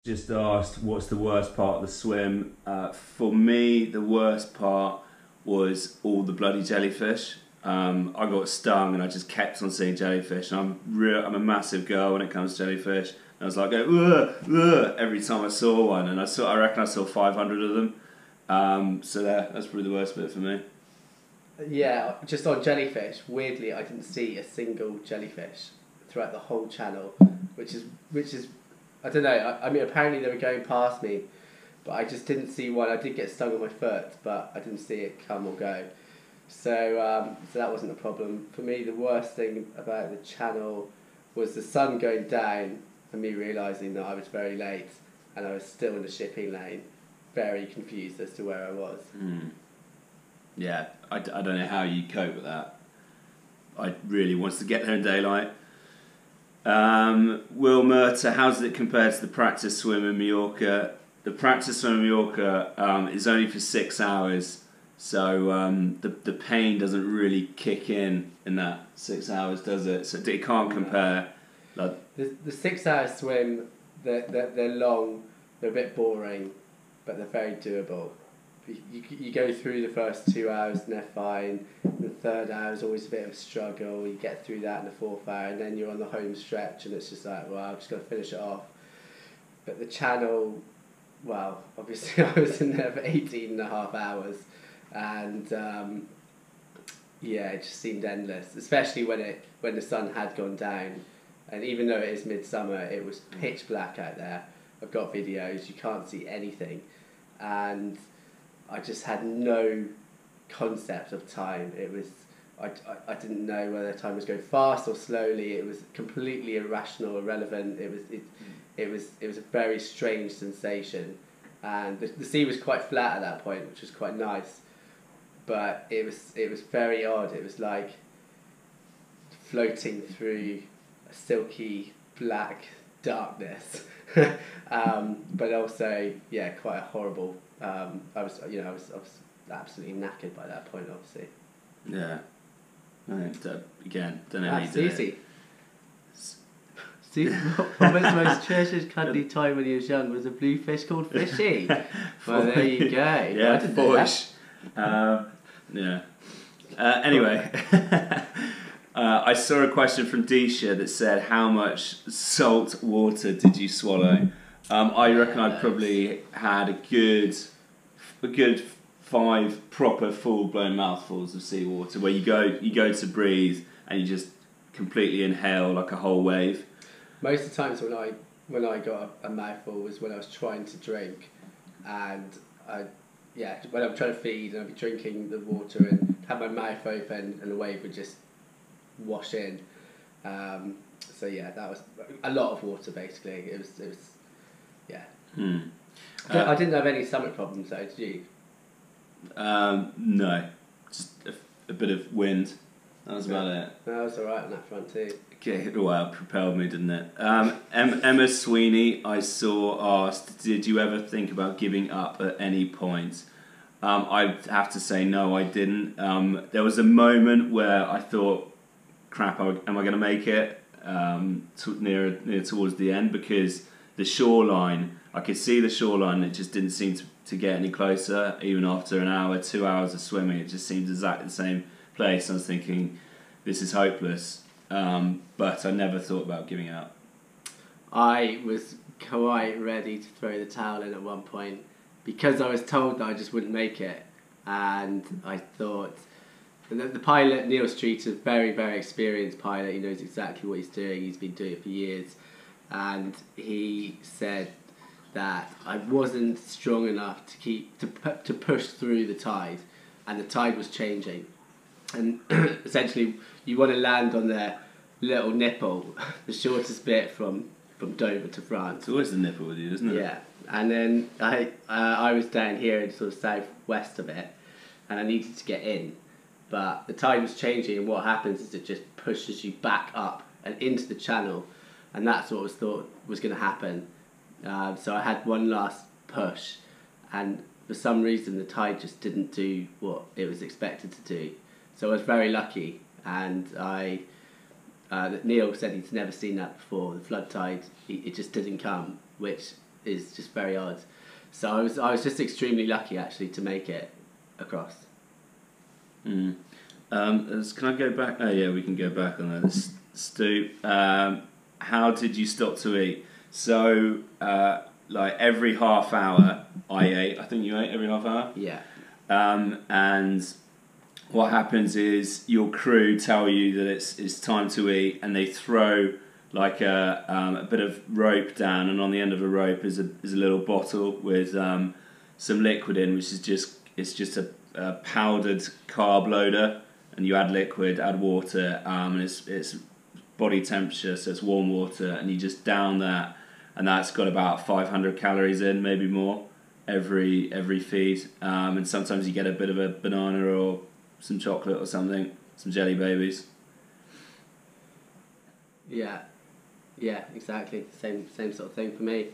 Just asked what's the worst part of the swim. For me, the worst part was all the bloody jellyfish. I got stung and I just kept on seeing jellyfish. And I'm a massive girl when it comes to jellyfish. And I was like, ugh, ugh, every time I saw one, and I reckon I saw 500 of them. So that's probably the worst bit for me. Yeah, just on jellyfish, weirdly I didn't see a single jellyfish throughout the whole channel, which is I don't know, I mean apparently they were going past me, but I just didn't see one. I did get stung on my foot, but I didn't see it come or go. So that wasn't a problem. For me, the worst thing about the channel was the sun going down and me realising that I was very late and I was still in the shipping lane, very confused as to where I was. Yeah, I don't know how you cope with that. I really wanted to get there in daylight. Will Murta, how does it compare to the practice swim in Mallorca? The practice swim in Mallorca is only for 6 hours, so the pain doesn't really kick in that 6 hours, does it? So it can't compare. Like the 6 hour swim, they're long, they're a bit boring, but they're very doable. You go through the first 2 hours and they're fine. The third hour is always a bit of a struggle. You get through that in the fourth hour, and then you're on the home stretch, and it's just like, well, I'm just going to finish it off. But the channel, well, obviously I was in there for 18.5 hours, and yeah, it just seemed endless. Especially when the sun had gone down, and even though it is midsummer, it was pitch black out there. I've got videos. You can't see anything, and I just had no concept of time. It was I didn't know whether time was going fast or slowly. It was completely irrational, irrelevant. It was a very strange sensation, and the sea was quite flat at that point, which was quite nice. But it was very odd. It was like floating through a silky black darkness, but also quite a horrible. I was absolutely knackered by that point, obviously. Yeah. Again, don't know how you do it. Robert's most treasured cuddly toy when he was young was a blue fish called Fishy. Well, there you go. Yeah, fish. Yeah. Anyway, I saw a question from Disha that said, "How much salt water did you swallow?" I reckon I probably had a good 5 proper full-blown mouthfuls of seawater, where you go to breathe and you just completely inhale like a whole wave. Most of the times when I got a mouthful was when I was trying to drink, and when I'm trying to feed and I'd be drinking the water and have my mouth open and the wave would just wash in. So yeah, that was a lot of water basically. It was yeah. I didn't have any stomach problems though, did you? No, just a bit of wind. That was about it. No, I was alright on that front too. Okay, well, it propelled me, didn't it? Emma Sweeney, I saw, asked, did you ever think about giving up at any point? I have to say no, I didn't. There was a moment where I thought, crap, am I going to make it near towards the end, because the shoreline, I could see the shoreline, it just didn't seem to get any closer. Even after an hour, 2 hours of swimming, it just seemed exactly the same place. I was thinking, this is hopeless, but I never thought about giving up. I was quite ready to throw the towel in at one point, because I was told that I just wouldn't make it, and I thought, the pilot, Neil Street, is a very, very experienced pilot. He knows exactly what he's doing. He's been doing it for years. And he said that I wasn't strong enough to push through the tide, and the tide was changing. And essentially, you want to land on their little nipple, the shortest bit from Dover to France. It's always the nipple with you, isn't it? Yeah. And then I was down here in sort of southwest of it, and I needed to get in. But the tide was changing, and what happens is it just pushes you back up and into the channel, and that's what was thought was going to happen. So I had one last push, and for some reason the tide just didn't do what it was expected to do. So I was very lucky, and Neil said he'd never seen that before. The flood tide, it just didn't come, which is just very odd. So I was just extremely lucky actually to make it across. Can I go back? Oh yeah, we can go back on that. Stu, how did you stop to eat? So, like every half hour, I ate. I think you ate every half hour. Yeah. And what happens is your crew tell you that it's time to eat, and they throw like a bit of rope down, and on the end of a rope is a little bottle with some liquid in, which is just a powdered carb loader, and you add liquid, add water, and it's body temperature, so it's warm water, and you just down that, and that's got about 500 calories in, maybe more, every feed, and sometimes you get a bit of a banana or some chocolate or something, some jelly babies. Yeah, exactly. Same sort of thing for me.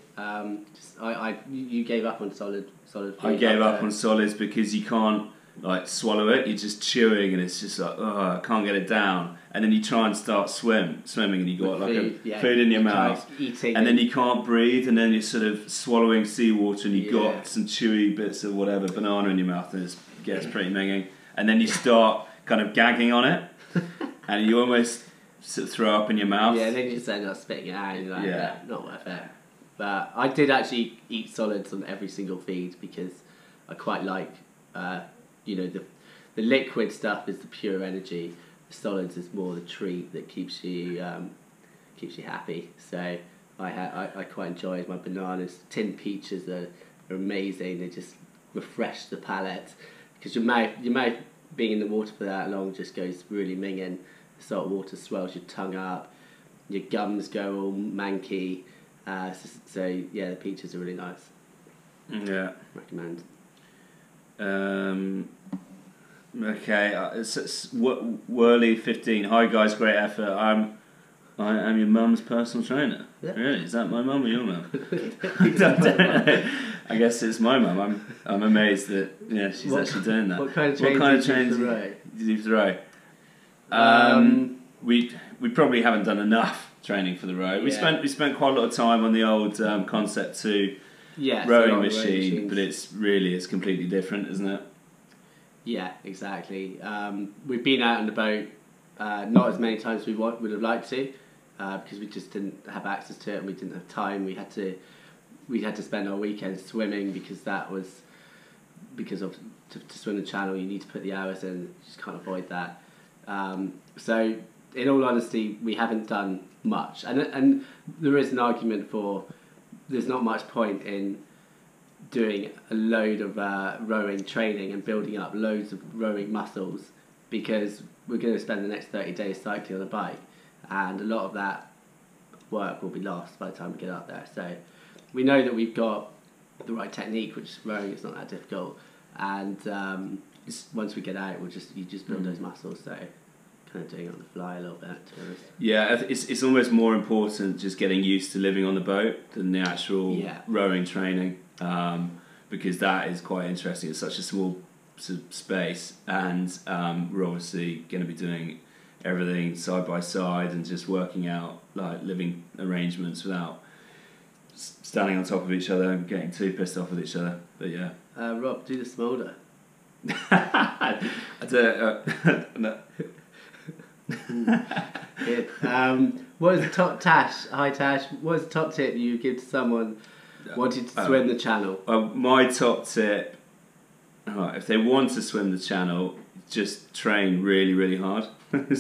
You gave up on solid food. I gave up on solids because you can't like swallow it. You're just chewing, and it's just like, oh, I can't get it down. And then you try and start swimming, and you got like food in your mouth, eating, and then you can't breathe, and then you're sort of swallowing seawater, and you got some chewy bits of whatever banana in your mouth, and it gets pretty minging. And then you start kind of gagging on it, and you almost sort of throw up in your mouth. Yeah, then you just end up spitting it out, and you're like, not worth it. But I did actually eat solids on every single feed because I quite like, the liquid stuff is the pure energy. The solids is more the treat that keeps you happy. So I quite enjoyed my bananas. Tinned peaches are amazing. They just refresh the palate because your mouth being in the water for that long just goes really minging. The salt water swells your tongue up, your gums go all manky. So yeah, the peaches are really nice. Yeah. Recommend. Okay, it's Whirly 15. Hi guys, great effort. I am your mum's personal trainer. Yeah. Really? Is that my mum or your mum? I don't know. I guess it's my mum. I'm amazed that she's actually doing that. What kind of training did you throw? We probably haven't done enough training for the row. We spent quite a lot of time on the old Concept 2 rowing machine, but it's completely different, isn't it? Yeah, exactly. We've been out on the boat not as many times as we would have liked to, because we just didn't have access to it and we didn't have time. We had to spend our weekends swimming because to swim the channel you need to put the hours in. You just can't avoid that. So in all honesty, we haven't done much, and there is an argument for there's not much point in doing a load of rowing training and building up loads of rowing muscles because we're going to spend the next 30 days cycling on a bike, and a lot of that work will be lost by the time we get up there. So we know that we've got the right technique, which rowing is not that difficult, and once we get out, you just build those muscles. So kind of doing it on the fly a little bit, to be honest. Yeah, it's almost more important just getting used to living on the boat than the actual rowing training, because that is quite interesting. It's such a small space, and we're obviously going to be doing everything side by side and just working out like living arrangements without standing on top of each other and getting too pissed off with each other. But yeah. Rob, do the smolder. I don't. No. Good. What is the top Tash? Hi Tash. What is the top tip you give to someone wanting to swim the channel? My top tip: if they want to swim the channel, just train really, really hard. But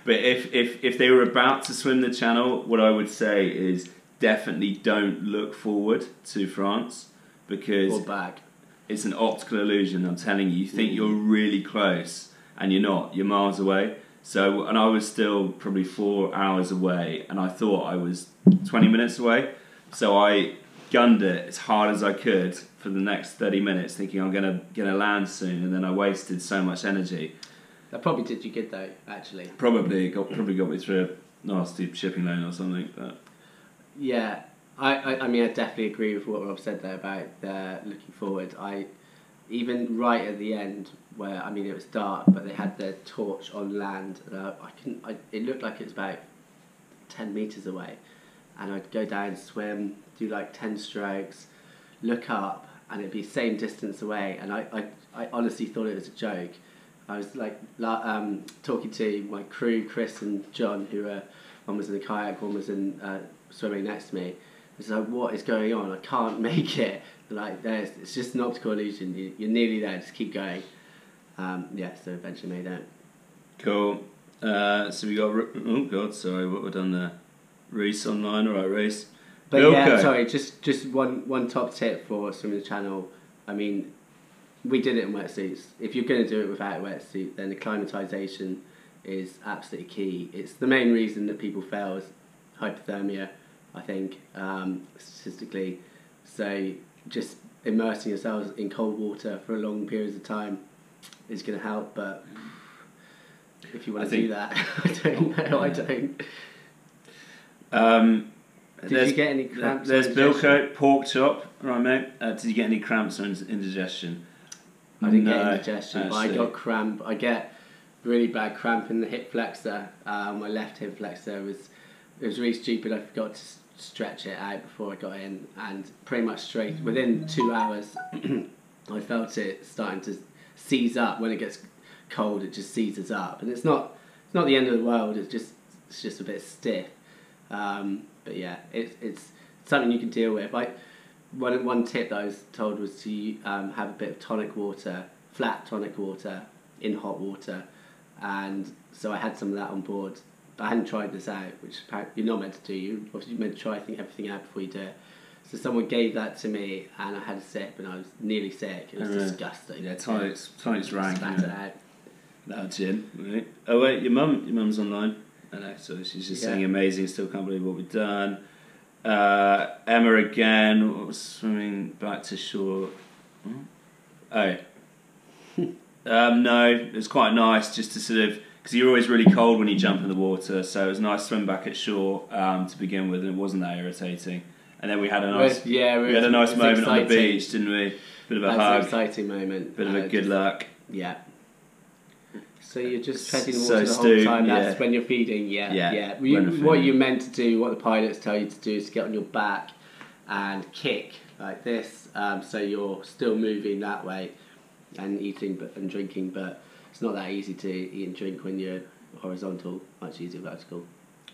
if they were about to swim the channel, what I would say is definitely don't look forward to France, because it's an optical illusion. I'm telling you, you think you're really close and you're not. You're miles away. So, and I was still probably 4 hours away, and I thought I was 20 minutes away. So I gunned it as hard as I could for the next 30 minutes, thinking I'm gonna land soon, and then I wasted so much energy. That probably did you good though, actually. Probably got me through a nasty shipping loan or something. But yeah, I mean I definitely agree with what Rob said there about looking forward. Even right at the end, where it was dark, but they had their torch on land. It looked like it was about 10 meters away, and I'd go down, swim, do like 10 strokes, look up, and it'd be same distance away, and I honestly thought it was a joke. I was like talking to my crew, Chris and John, who were, one was in the kayak, one was in swimming next to me. It's like, what is going on? I can't make it. Like, it's just an optical illusion. You're nearly there. Just keep going. Yeah, so eventually made it. Cool. So we got. Oh God, sorry, what we've done there. Reese online, all right, Reese. But yeah, sorry. Just one top tip for swimming the channel. I mean, we did it in wetsuits. If you're going to do it without a wetsuit, then acclimatization is absolutely key. It's the main reason that people fail is hypothermia, I think, statistically. So just immersing yourselves in cold water for long periods of time is going to help. But if you want to do that, I don't know. I don't. Did you get any cramps? There's Bilko, pork chop, right, mate. Did you get any cramps or indigestion? I didn't get indigestion, but I got cramp. I get really bad cramp in the hip flexor. My left hip flexor it was really stupid. I forgot to stretch it out before I got in, and pretty much straight within 2 hours, I felt it starting to seize up. When it gets cold, it just seizes up, and it's not the end of the world. It's just a bit stiff. But yeah, it's something you can deal with. One tip that I was told was to have a bit of tonic water, flat tonic water, in hot water, and so I had some of that on board. I hadn't tried this out, which you're not meant to do. You're obviously meant to try everything out before you do it. So someone gave that to me, and I had a sip, and I was nearly sick. It was disgusting. Yeah, tonic's rank. Spat it out. No, gin. Right. Oh wait, your mum's online. I know, so she's just saying amazing. Still can't believe what we've done. Emma again, swimming back to shore. Oh. No, it was quite nice just to sort of, because you're always really cold when you jump in the water, so it was nice to swim back at shore to begin with, and it wasn't that irritating. And then we had a nice, we had a nice moment on the beach, didn't we? Bit of a hug. That's an exciting moment. Bit of a good luck. Yeah. So you're just treading water the whole time. That's when you're feeding. Yeah. What you're meant to do, what the pilots tell you to do, is to get on your back and kick like this. So you're still moving that way and eating and drinking, but it's not that easy to eat and drink when you're horizontal. Much easier vertical.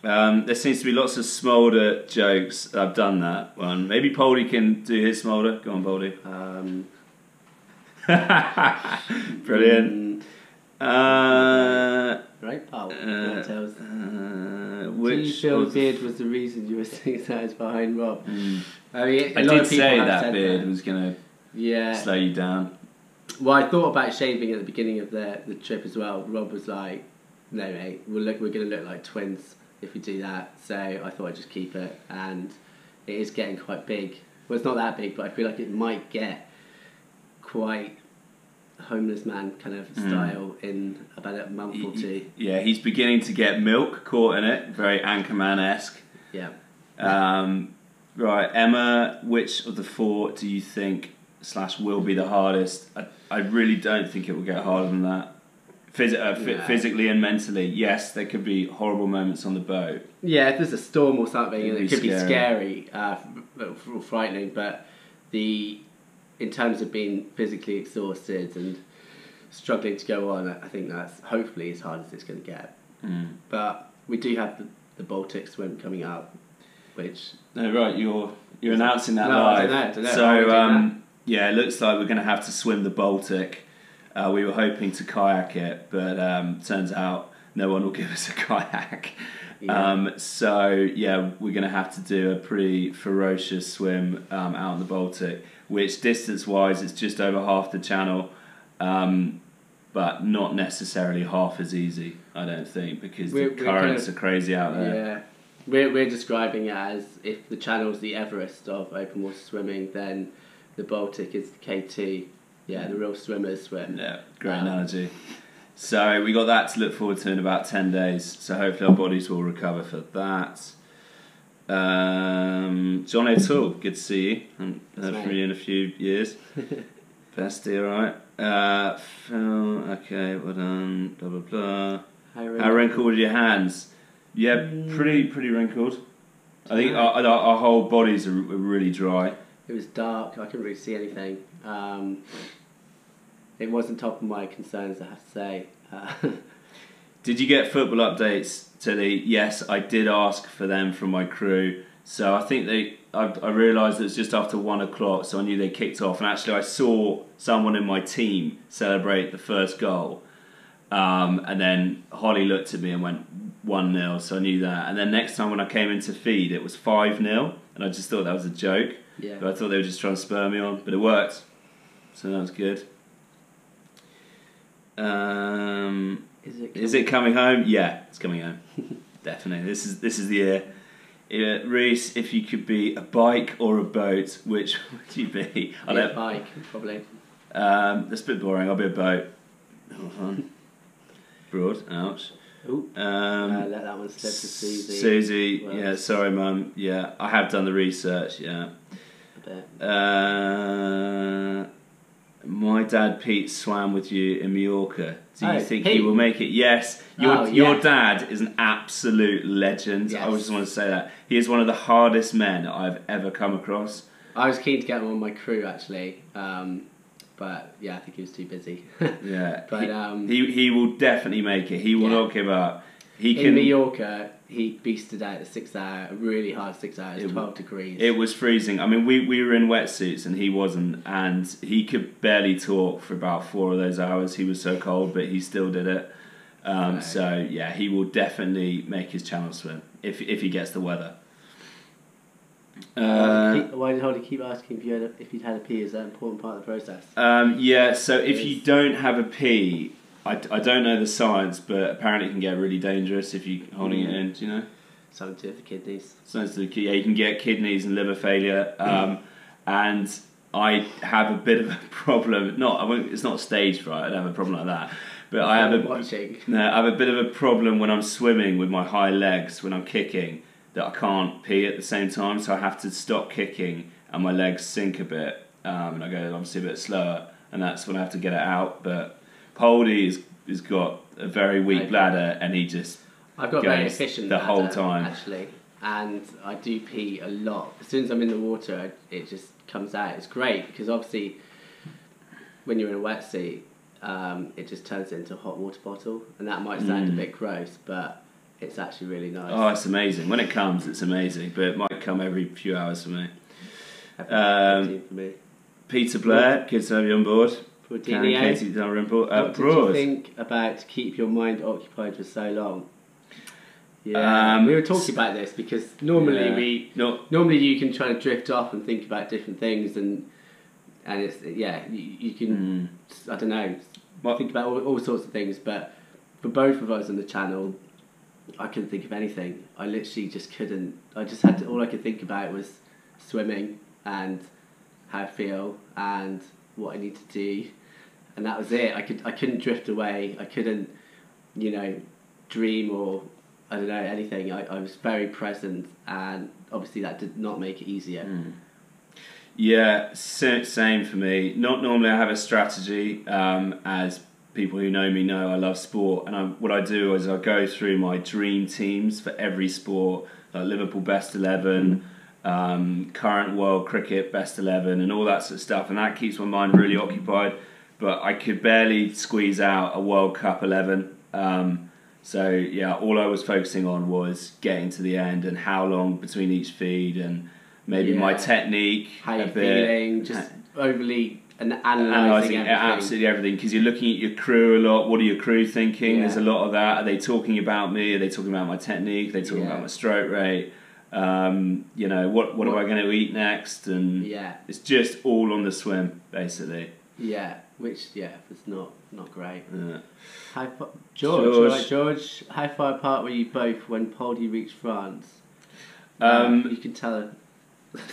There seems to be lots of Smolder jokes. I've done that one. Maybe Poldy can do his Smolder. Go on, Poldy. Brilliant. Right, Paul. Do you feel the beard was the reason you were saying that is behind Rob? I mean, I did say that beard was going to slow you down. Well, I thought about shaving at the beginning of the trip as well. Rob was like, "No, mate, we're going to look like twins if we do that." So I thought I'd just keep it, and it is getting quite big. Well, it's not that big, but I feel like it might get quite homeless man kind of style in about a month or two. Yeah, he's beginning to get milk caught in it, very Anchorman-esque. Yeah. Right, Emma, which of the four do you think / will be the hardest? I really don't think it will get harder than that. Physically and mentally, yes, there could be horrible moments on the boat. Yeah, if there's a storm or something, it could be scary, frightening, but in terms of being physically exhausted and struggling to go on, I think that's hopefully as hard as it's going to get. But we do have the Baltic swim coming up, which... No, right, you're announcing that live. I don't know. So, yeah, it looks like we're going to have to swim the Baltic. We were hoping to kayak it, but turns out no one will give us a kayak. Yeah. So, yeah, we're going to have to do a pretty ferocious swim out in the Baltic, which distance-wise is just over half the channel, but not necessarily half as easy, I don't think, because the currents are crazy out there. Yeah, we're describing it as if the channel's the Everest of open water swimming, then the Baltic is the K2. Yeah, the real swimmers swim. Yeah, great analogy. So we got that to look forward to in about 10 days. So hopefully our bodies will recover for that. John O'Toole, good to see you. I haven't heard from you in a few years. Bestie, alright. Phil, okay, well done. Blah blah blah. How wrinkled are your hands? Yeah, pretty wrinkled. I think our whole bodies are really dry. It was dark. I couldn't really see anything. It wasn't top of my concerns, I have to say. Did you get football updates, Tilly? Yes, I did ask for them from my crew. So I think I realised it was just after 1 o'clock, so I knew they kicked off. And actually I saw someone in my team celebrate the first goal. And then Holly looked at me and went 1-0, so I knew that. And then next time when I came into feed, it was 5-0. And I just thought that was a joke. Yeah. But I thought they were just trying to spur me on. But it worked. So that was good. Is it coming home? Yeah, it's coming home. Definitely. This is the year. Reese, if you could be a bike or a boat, which would you be? A bike, probably. That's a bit boring. I'll be a boat. Hold on. Broad. Ouch. Ooh. Let that one slip to Susie. Susie, yeah, sorry mum. Yeah, I have done the research, yeah. A bit. My dad Pete swam with you in Mallorca. Do you think Pete. he will make it? Yes. Your dad is an absolute legend. Yes. I just want to say that. He is one of the hardest men I've ever come across. I was keen to get him on my crew, actually. But yeah, I think he was too busy. Yeah. But he will definitely make it. He will not give up. In Mallorca, he beasted out a 6 hour, a really hard 6 hours, 12 degrees. It was freezing. I mean, we were in wetsuits and he wasn't, and he could barely talk for about 4 of those hours. He was so cold, but he still did it. Right. So yeah, he will definitely make his channel swim if he gets the weather. Why did Holly keep asking if you'd had a pee? Is that an important part of the process? Yeah, so if you don't have a pee, I don't know the science, but apparently it can get really dangerous if you're holding it in, do you know? Something to do with the kidneys. Something to do, yeah, you can get kidneys and liver failure. And I have a bit of a problem. It's not stage fright, I don't have a problem like that. But I have a bit of a problem when I'm swimming with my high legs, when I'm kicking, that I can't pee at the same time, so I have to stop kicking and my legs sink a bit, and I go obviously a bit slower, and that's when I have to get it out. But Poldy has got a very weak bladder, and he just I've got very efficient the whole time actually, and I do pee a lot. As soon as I'm in the water, it just comes out. It's great because obviously when you're in a wetsuit, it just turns it into a hot water bottle, and that might sound a bit gross, but it's actually really nice. Oh, it's amazing. When it comes, it's amazing, but it might come every few hours for me. For me. Peter Blair, good to have you on board. Katie Dalrymple. What did you think about to keep your mind occupied for so long? Yeah, we were talking about this because normally you can try to drift off and think about different things, and it's you can I don't know think about all sorts of things, but for both of us on the channel, I couldn't think of anything. I literally just couldn't. I just had to, all I could think about was swimming and how I feel and what I need to do, and that was it. I couldn't drift away. I couldn't, dream or I don't know anything. I was very present, and obviously that did not make it easier. Yeah, same for me. Not normally I have a strategy, as people who know me know I love sport, and what I do is I go through my dream teams for every sport, like Liverpool best 11, current world cricket best 11, and all that sort of stuff, and that keeps my mind really occupied. But I could barely squeeze out a World Cup 11. So yeah, all I was focusing on was getting to the end and how long between each feed, and maybe my technique, how you're feeling, just overly and analysing everything. Absolutely everything, because you're looking at your crew a lot. What are your crew thinking? There's a lot of that. Are they talking about me? Are they talking about my technique? Are they talking about my stroke rate? What am I going to eat next? And it's just all on the swim, basically. Yeah, which was not great. Yeah. George, how far apart were you both when Poldy reached France? You can tell a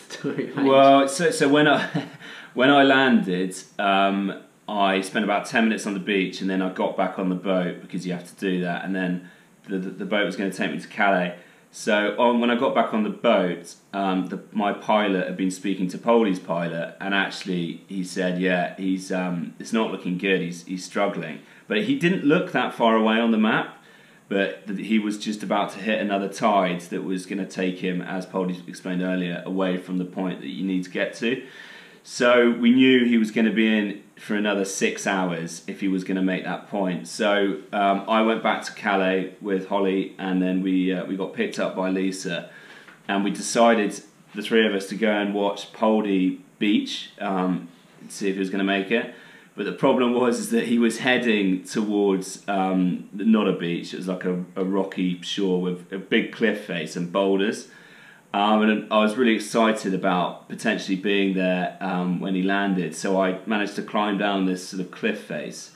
story. Well, so when I landed, I spent about 10 minutes on the beach, and then I got back on the boat because you have to do that, and then the boat was going to take me to Calais. So when I got back on the boat, my pilot had been speaking to Poldy's pilot, and actually he said, it's not looking good. He's struggling, but he didn't look that far away on the map. but he was just about to hit another tide that was going to take him, as Poldy explained earlier, away from the point that you need to get to. So we knew he was going to be in for another 6 hours if he was going to make that point. So I went back to Calais with Holly, and then we got picked up by Lisa, and we decided, the three of us, to go and watch Poldy beach, see if he was going to make it. But the problem was that he was heading towards not a beach. It was like a rocky shore with a big cliff face and boulders. And I was really excited about potentially being there when he landed. So I managed to climb down this sort of cliff face,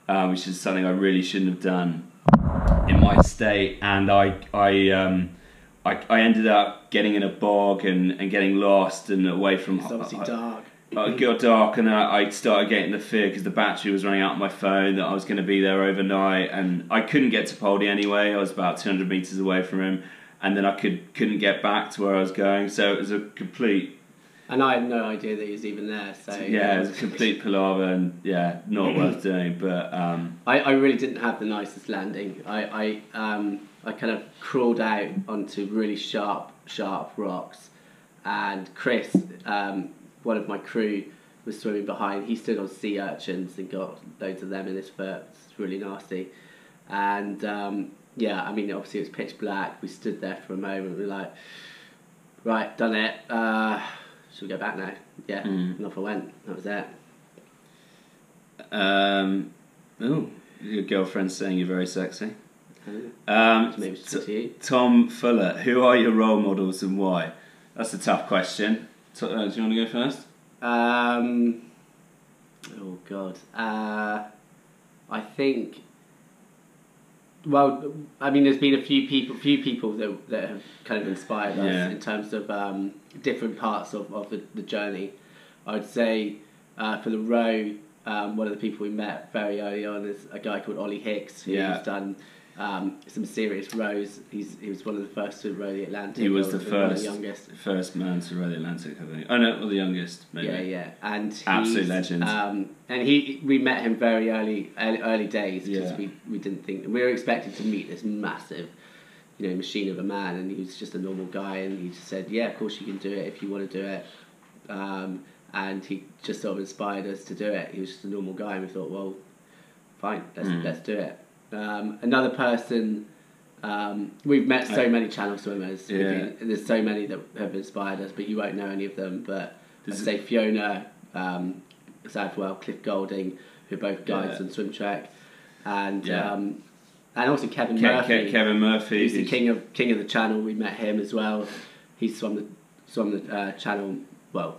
which is something I really shouldn't have done in my state. And I ended up getting in a bog and getting lost and away from. It's obviously dark. It got dark, and I started getting the fear because the battery was running out on my phone that I was going to be there overnight, and I couldn't get to Poldy anyway. I was about 200 metres away from him, and then I couldn't get back to where I was going, so it was a complete... And I had no idea that he was even there, so... Yeah, it was a complete palaver, and yeah, not worth doing, but... I really didn't have the nicest landing. I kind of crawled out onto really sharp rocks, and Chris... one of my crew was swimming behind. He stood on sea urchins and got loads of them in his foot. It's really nasty. And yeah, I mean, obviously it was pitch black. We stood there for a moment. We were like, right, done it. Should we go back now? Yeah, and off I went. That was it. Oh, your girlfriend's saying you're very sexy. Maybe to you. Tom Fuller, who are your role models and why? That's a tough question. Do you want to go first? Oh God. I think. Well, I mean, there's been a few people that have kind of inspired us in terms of different parts of the journey. I would say for the row, one of the people we met very early on is a guy called Ollie Hicks, who's done some serious rows. He was one of the first to row the Atlantic. He was the youngest first man to row the Atlantic, I think. Oh no, well, the youngest, maybe. Yeah, and absolute legend. And we met him very early days because we didn't think we were expecting to meet this massive, machine of a man, and he was just a normal guy, and he just said, yeah, of course you can do it if you want to do it. And he just sort of inspired us to do it. He was just a normal guy, and we thought, well, fine, let's do it. Another person, we've met so many channel swimmers. There's so many that have inspired us, but you won't know any of them. But I'd say Fiona, Sadwell, Cliff Golding, who are both guides on Swim Track, and also Kevin Murphy. Kevin Murphy, he's the king of the channel. We met him as well. He swum the channel well.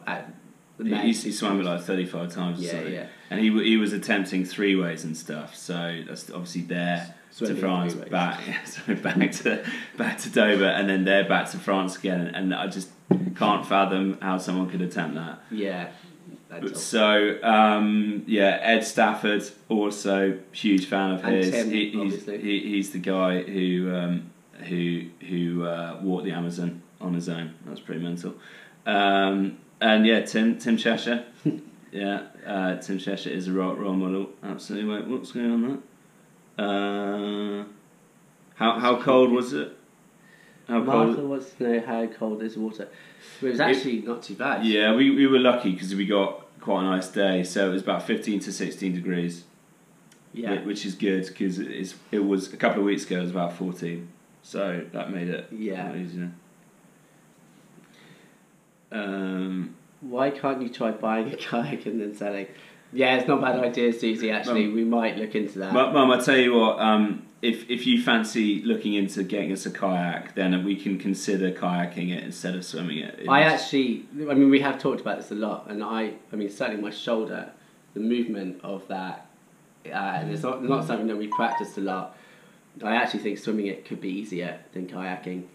He swam it like 35 times or something. Yeah. And he was attempting 3-ways and stuff, so that's obviously there to France, back to Dover, and then there back to France again, and I just can't fathom how someone could attempt that. Yeah. So Ed Stafford, also huge fan of his. Tim, he's the guy who walked the Amazon on his own. That was pretty mental. And yeah, Tim Cheshire. Tim Cheshire is a role model. Absolutely. Wait, what's going on there? How cold was it? Martha wants to know how cold is water. It was actually not too bad. Yeah, we were lucky because we got quite a nice day. So it was about 15 to 16 degrees. Yeah, which is good because it was a couple of weeks ago. It was about 14, so that made it a lot easier. Why can't you try buying a kayak and then selling? Yeah, it's not a bad idea, Susie. Actually, we might look into that. Mum, I tell you what. If you fancy looking into getting us a kayak, then we can consider kayaking it instead of swimming it. We have talked about this a lot, and I mean, certainly my shoulder, the movement of that, and it's not something that we practiced a lot. I actually think swimming it could be easier than kayaking,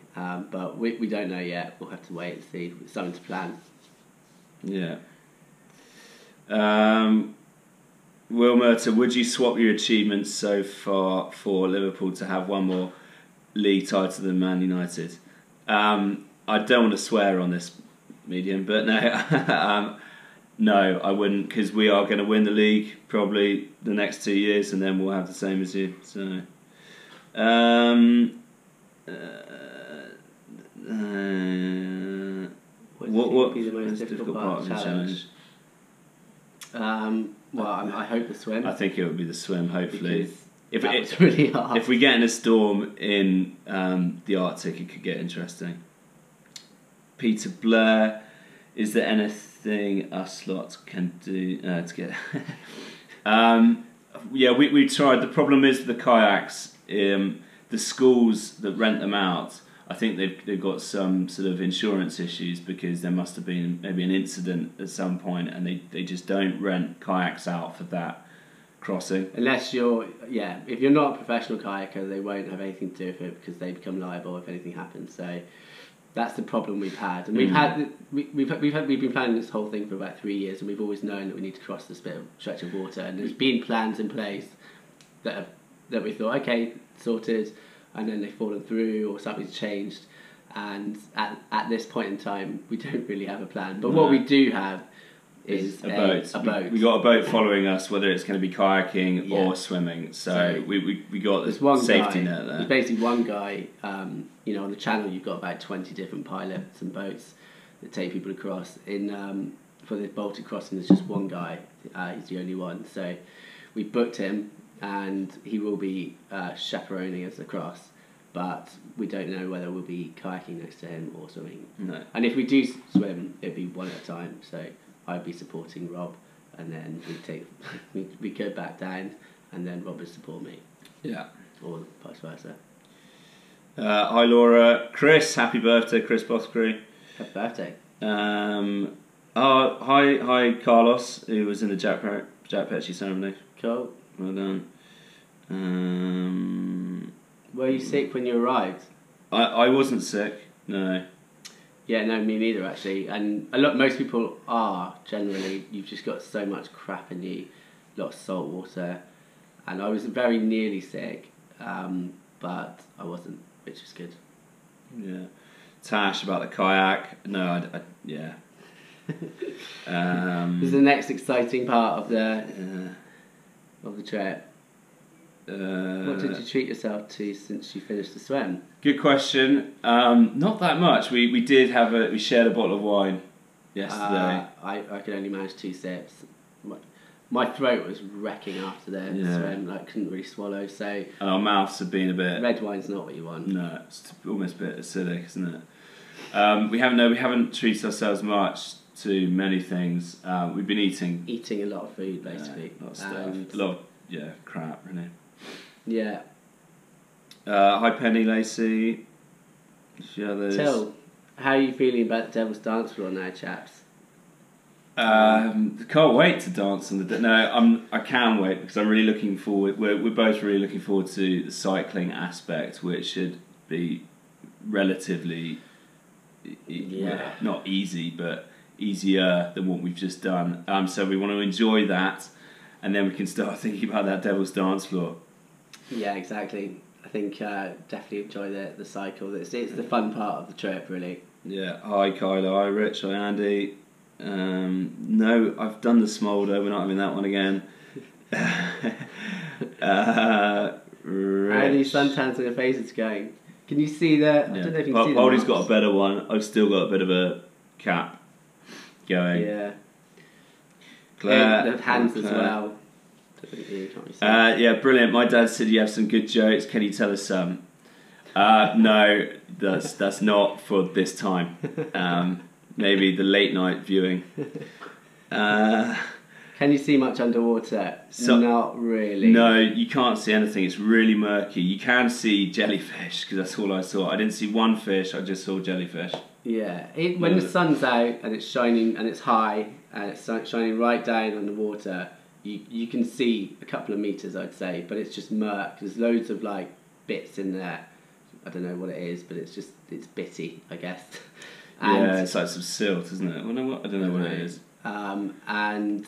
but we don't know yet. We'll have to wait and see. It's something to plan. Yeah. Will Murta, would you swap your achievements so far for Liverpool to have one more league title than Man United? I don't want to swear on this medium, but no, no, I wouldn't, because we are going to win the league probably the next 2 years, and then we'll have the same as you. So, What would be the most difficult part of the challenge? Well, I hope the swim. I think it would be the swim, hopefully. If it's really hard. If we get in a storm in the Arctic, it could get interesting. Peter Blair, is there anything us lots can do to get... yeah, we tried. The problem is the kayaks, the schools that rent them out, I think they've got some sort of insurance issues because there must have been maybe an incident at some point and they just don't rent kayaks out for that crossing. Unless if you're not a professional kayaker, they won't have anything to do with it because they become liable if anything happens. So that's the problem we've had. And we've been planning this whole thing for about 3 years, and we've always known that we need to cross this stretch of water. And there's been plans in place that we thought, okay, sorted, and then they've fallen through or something's changed. And at this point in time, we don't really have a plan. But what we do have is a boat. We got a boat following us, whether it's going to be kayaking or swimming. So we got this one safety net there. There's basically one guy. On the channel, you've got about 20 different pilots and boats that take people across. For the Baltic crossing, there's just one guy. He's the only one. So we booked him, and he will be chaperoning us across. But we don't know whether we'll be kayaking next to him or swimming. No. And if we do swim, it'd be one at a time. So I'd be supporting Rob, and then we go back down, and then Rob would support me. Yeah. Or vice versa. Hi Laura, Chris, happy birthday, Chris Bosbury. Happy birthday. Hi Carlos, who was in the Jack Petchy ceremony. Cool. Well done. Were you sick when you arrived? I wasn't sick, no. Yeah, no, me neither actually. And most people are generally. You've just got so much crap in you, a lot of salt water, and I was very nearly sick, but I wasn't, which was good. Yeah, Tash about the kayak. No, yeah. This is the next exciting part of the trip. What did you treat yourself to since you finished the swim? Good question. Not that much. We shared a bottle of wine yesterday. I could only manage 2 sips. My throat was wrecking after the swim. I couldn't really swallow. So and our mouths have been a bit. Red wine's not what you want. No, it's almost a bit acidic, isn't it? We haven't treated ourselves much to many things. We've been eating a lot of food basically. A lot of stuff. A lot of crap really. Yeah. Hi Penny Lacey. Till, how are you feeling about the Devil's Dance Floor now, chaps? Can't wait to dance on the. I can wait because I'm really looking forward. We're both really looking forward to the cycling aspect, which should be relatively, not easy, but easier than what we've just done. So we want to enjoy that, and then we can start thinking about that Devil's Dance Floor. Yeah, exactly. I think definitely enjoy the cycle. It's the fun part of the trip, really. Yeah. Hi Kyla. Hi Rich. Hi Andy. No, I've done the smolder. We're not having that one again. How are these suntans on your faces going? Can you see that? I don't know if you can see that. Polly's got a better one. I've still got a bit of a cap going. Yeah. Claire. The hands as well. Yeah, brilliant. My dad said you have some good jokes. Can you tell us some? No, that's not for this time. Maybe the late night viewing. Can you see much underwater? Not really. No, you can't see anything. It's really murky. You can see jellyfish because that's all I saw. I didn't see one fish. I just saw jellyfish. Yeah, when the sun's out and it's shining and it's high and it's shining right down on the water, you can see a couple of meters, I'd say, but it's just murk. There's loads of like bits in there. I don't know what it is, but it's bitty, I guess. And it's like some silt, isn't it? I don't know what it is. And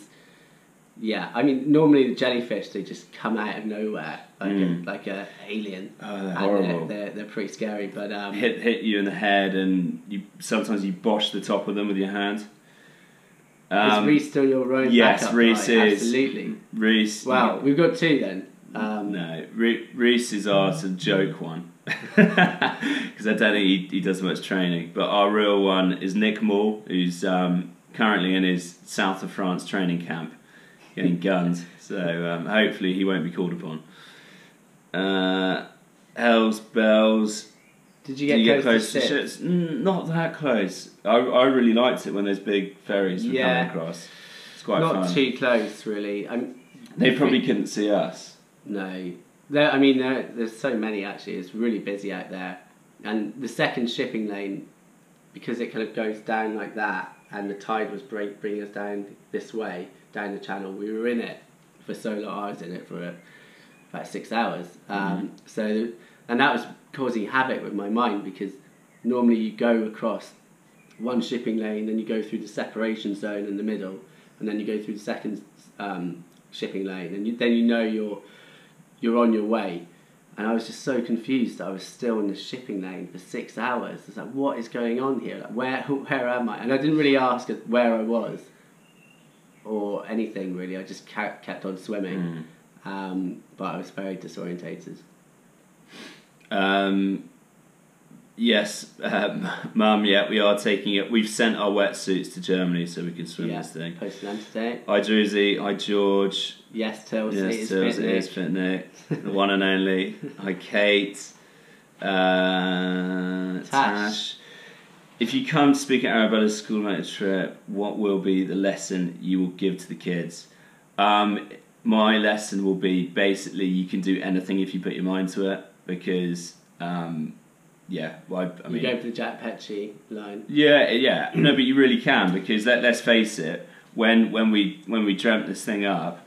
yeah, I mean, normally the jellyfish, they just come out of nowhere like a alien. Oh, they're horrible. They're pretty scary, but hit you in the head, and sometimes you bosh the top of them with your hand. Is Reese still your rowing yes, backup? Reese guy? is. Absolutely. Reese. Well, we've got 2 then. No, Reese's are a joke one because I don't think he does much training. But our real one is Nick Moore, who's currently in his south of France training camp, getting gunned. So hopefully he won't be called upon. Hells Bells. Did you get close to ships? Not that close. I really liked it when those big ferries were coming across. It's quite fun. Not too close, really. They probably couldn't see us. No. There's so many, actually. It's really busy out there. And the second shipping lane, because it kind of goes down like that, and the tide was bringing us down this way, down the channel, we were in it for so long. I was in it for about 6 hours. And that was causing havoc with my mind, because normally you go across one shipping lane, then you go through the separation zone in the middle, and then you go through the second shipping lane, and then you know you're on your way. And I was just so confused that I was still in the shipping lane for 6 hours. I was like, what is going on here? Like, where am I? And I didn't really ask where I was or anything, really. I just kept on swimming. But I was very disorientated. Yes, Mum, we are taking it. We've sent our wetsuits to Germany so we can swim this thing. Posted them today. Hi, Druzy. Hi, George. Yes, Tills. Yes, Tills. It is Fit Nick. The one and only. Hi, Kate. Tash. If you come to speak at Arabella's school night trip, what will be the lesson you will give to the kids? My lesson will be basically you can do anything if you put your mind to it, because you go for the Jack Petchy line. Yeah. No, but you really can, because let's face it. When we dreamt this thing up,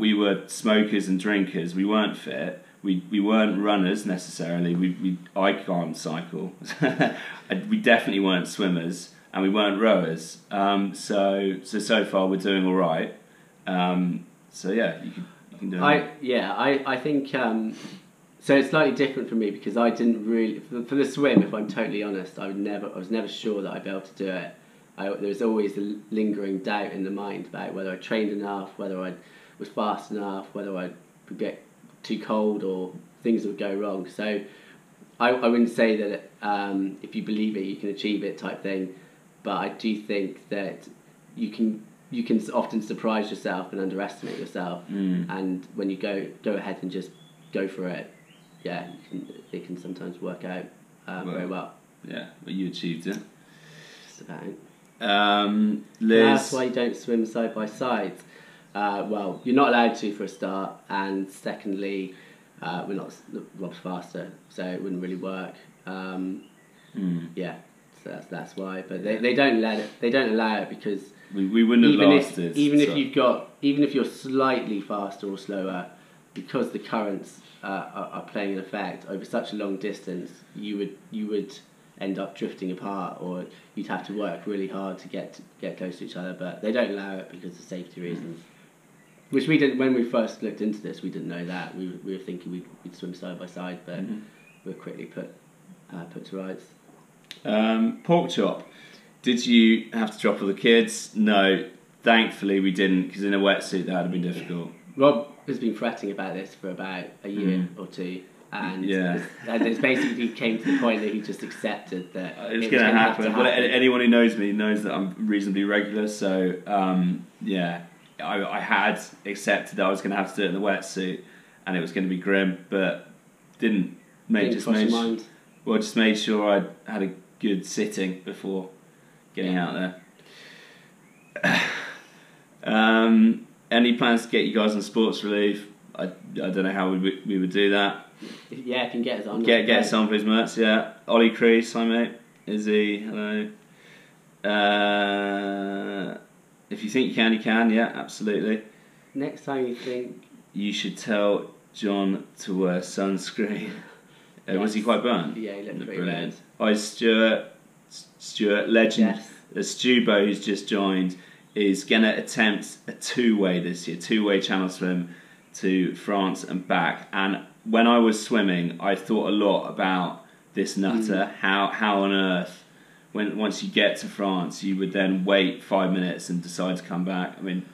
we were smokers and drinkers. We weren't fit. We weren't runners necessarily. I can't cycle. We definitely weren't swimmers, and we weren't rowers. So far we're doing all right. So yeah, you can do it. I think. So it's slightly different for me, because I didn't really, for the swim, if I'm totally honest, I was never sure that I'd be able to do it. There was always a lingering doubt in the mind about whether I trained enough, whether I was fast enough, whether I would get too cold or things would go wrong. So I wouldn't say that if you believe it, you can achieve it type thing. But I do think that you can often surprise yourself and underestimate yourself. And when you go ahead and just go for it, it can sometimes work out very well. Yeah, but you achieved it. Just about. Liz. That's why you don't swim side by side. Well, you're not allowed to, for a start, and secondly, Rob's faster, so it wouldn't really work. Yeah, so that's why. But they don't allow it because we wouldn't have lasted. Even if you're slightly faster or slower, because the currents are playing an effect over such a long distance, you would end up drifting apart, or you'd have to work really hard to get close to each other. But they don't allow it because of safety reasons. Which we didn't when we first looked into this. We didn't know that. We were thinking we'd swim side by side, but we were quickly put to rights. Pork chop. Did you have to drop all the kids? No, thankfully we didn't, because in a wetsuit that would have been difficult. Rob has been fretting about this for about a year or two, and it's basically came to the point that he just accepted that it's going to happen. Well, anyone who knows me knows that I'm reasonably regular, so I had accepted that I was going to have to do it in the wetsuit, and it was going to be grim, but just made sure I had a good sitting before getting out there. Any plans to get you guys on sports relief? I don't know how we would do that. Yeah, can get us on. Get us on, please, Mertz. Yeah, Ollie Crease, hi mate. Izzy, hello. If you think you can, you can. Yeah, absolutely. Next time you think, you should tell John to wear sunscreen. Was he quite burnt? Yeah, he looked pretty brilliant. Hi, Stuart, legend. Yes. Stubo, who's just joined, is going to attempt a two-way this year, two-way channel swim to France and back. And when I was swimming, I thought a lot about this nutter. How on earth, once you get to France, you would then wait 5 minutes and decide to come back. I mean,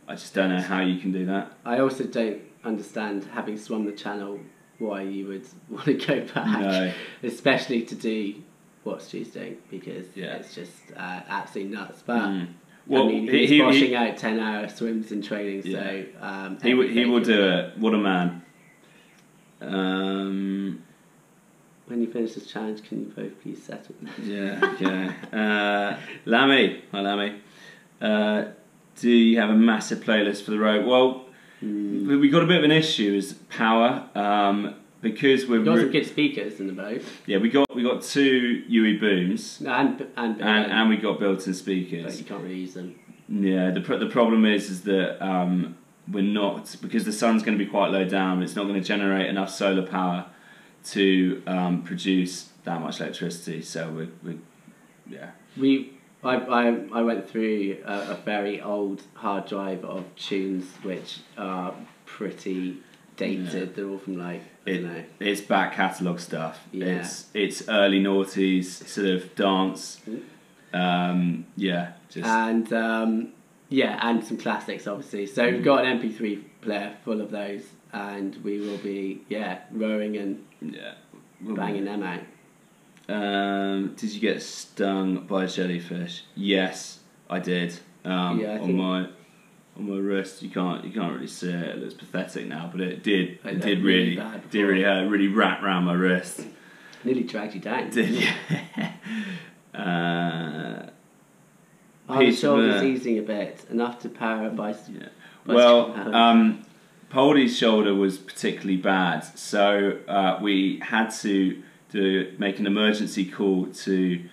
I just don't know how you can do that. I also don't understand, having swum the channel, why you would want to go back, No. especially to do what Stu's doing, because it's just absolutely nuts. But Well, I mean, he's washing out 10-hour swims in training, so he will do it. What a man! When you finish this challenge, can you both please settle? Yeah, okay. Lammy, hi Lammy. Do you have a massive playlist for the road? Well, we got a bit of an issue is power. Because we've got some good speakers in the boat. Yeah, we got 2 UE booms and we got built-in speakers. But you can't really use them. Yeah, the problem is that we're not, because the sun's going to be quite low down. It's not going to generate enough solar power to produce that much electricity. So I went through a very old hard drive of tunes which are pretty dated. Yeah. They're all from like it's back catalogue stuff. Yeah. It's early noughties sort of dance. And some classics obviously. So we've got an MP3 player full of those, and we will be rowing and banging them out. Did you get stung by a jellyfish? Yes, I did. On my wrist, you can't really see it. It looks pathetic now, but it did really hurt. It really wrapped around my wrist. Nearly dragged you down. Did yeah. The shoulder's easing a bit, enough to power a bicycle. Yeah. Well, Poldy's shoulder was particularly bad, so we had to make an emergency call to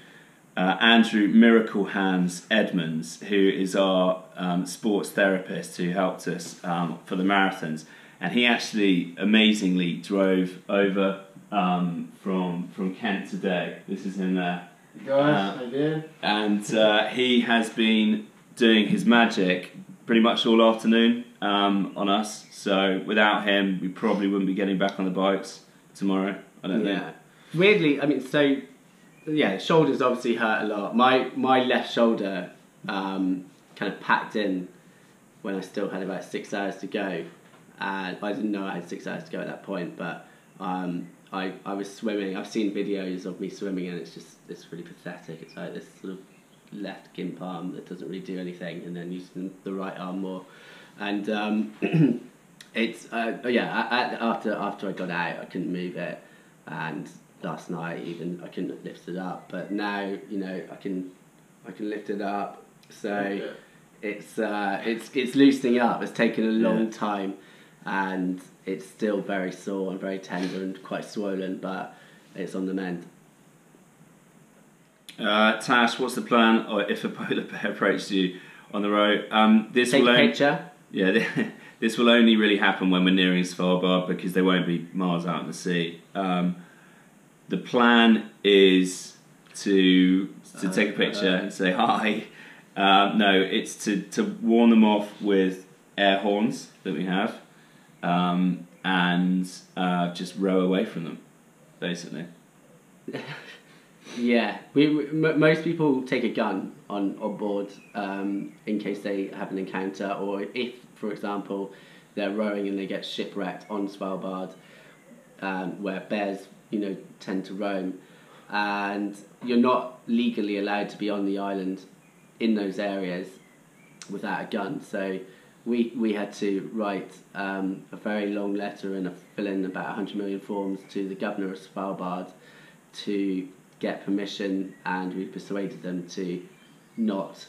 Andrew Miracle Hands Edmonds, who is our sports therapist who helped us for the marathons, and he actually amazingly drove over from Kent today. This is him there. Guys, I did. And he has been doing his magic pretty much all afternoon on us. So without him, we probably wouldn't be getting back on the bikes tomorrow. I don't think. Weirdly, I mean, shoulders obviously hurt a lot. My left shoulder kind of packed in when I still had about 6 hours to go. And I didn't know I had 6 hours to go at that point, but I was swimming. I've seen videos of me swimming, and it's really pathetic. It's like this sort of left gimp arm that doesn't really do anything, and then using the right arm more. And after I got out, I couldn't move it, and last night even I couldn't lift it up. But now I can lift it up. So it's loosening up. It's taken a long time, and it's still very sore and very tender and quite swollen, but it's on the mend. Tash, what's the plan if a polar bear approaches you on the road? Take a picture. Yeah, this will only really happen when we're nearing Svalbard, because they won't be miles out in the sea. The plan is to take a picture and say hi. No, it's to warn them off with air horns that we have, and just row away from them, basically. Yeah, most people take a gun on board in case they have an encounter, or if, for example, they're rowing and they get shipwrecked on Svalbard, where bears tend to roam, and you're not legally allowed to be on the island in those areas without a gun. So we had to write a very long letter and fill in about 100 million forms to the governor of Svalbard to get permission, and we persuaded them to not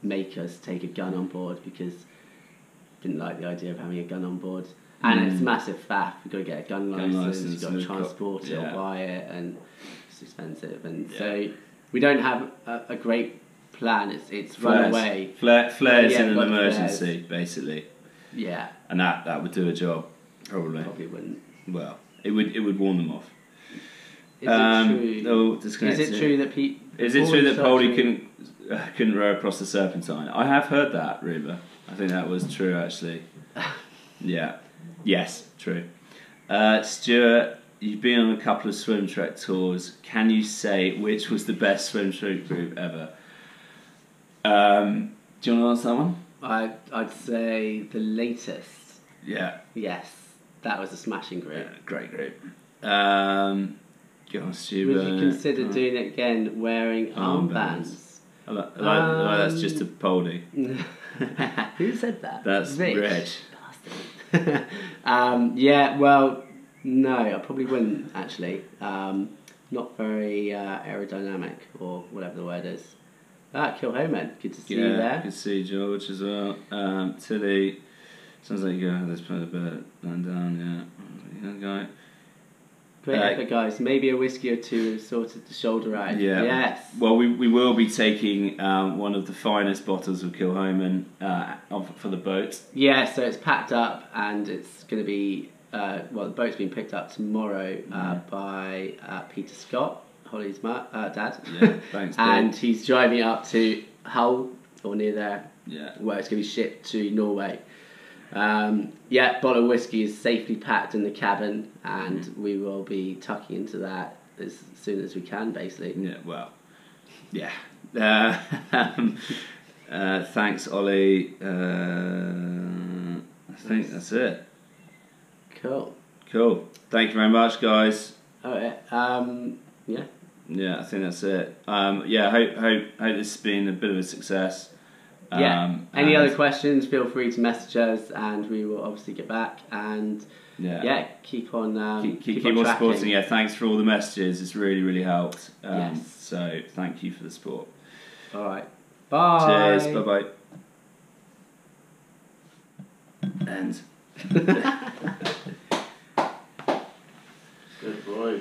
make us take a gun on board, because didn't like the idea of having a gun on board. And it's massive faff. You've got to get a gun license, you've got to transport it or buy it, and it's expensive. And so we don't have a great plan. It's run away. Flares in an emergency, basically. Yeah. And that would do a job, probably. Probably wouldn't. Well, it would warn them off. Is it true? Is it true that Poldy couldn't row across the Serpentine? I have heard that rumour. I think that was true, actually. Yeah. Yes, true. Stuart, you've been on a couple of swim trek tours. Can you say which was the best swim trek group ever? Do you want to answer that one? I'd say the latest Yeah. Yes, that was a smashing group. Yeah, great group. Go on, Stu. Would you consider doing it again wearing armbands? That's just a Poldy. Who said that? That's Reg. Yeah, well, no, I probably wouldn't actually. Not very aerodynamic, or whatever the word is. Kilhoman, good to see you there. Good to see George as well. Tilly, sounds like there's plenty of bit and down, yeah. Young guy. Great effort, guys. Maybe a whiskey or two sorted the shoulder out. Yeah. Yes. Well, we will be taking one of the finest bottles of Kilhoman for the boat. Yeah, so it's packed up and it's going to be, the boat's being picked up tomorrow by Peter Scott, Holly's dad. Yeah, thanks, and he's driving it up to Hull, or near there, where it's going to be shipped to Norway. Bottle of whiskey is safely packed in the cabin, and we will be tucking into that as soon as we can, basically. Yeah, well, yeah. Thanks, Ollie. I think that's it. Cool. Thank you very much, guys. Yeah. Yeah, I think that's it. Hope this has been a bit of a success. Any other questions, feel free to message us and we will obviously get back and keep on keep on supporting. Yeah, thanks for all the messages, it's really helped. So thank you for the support. Alright, bye. Cheers, bye End. Good boy.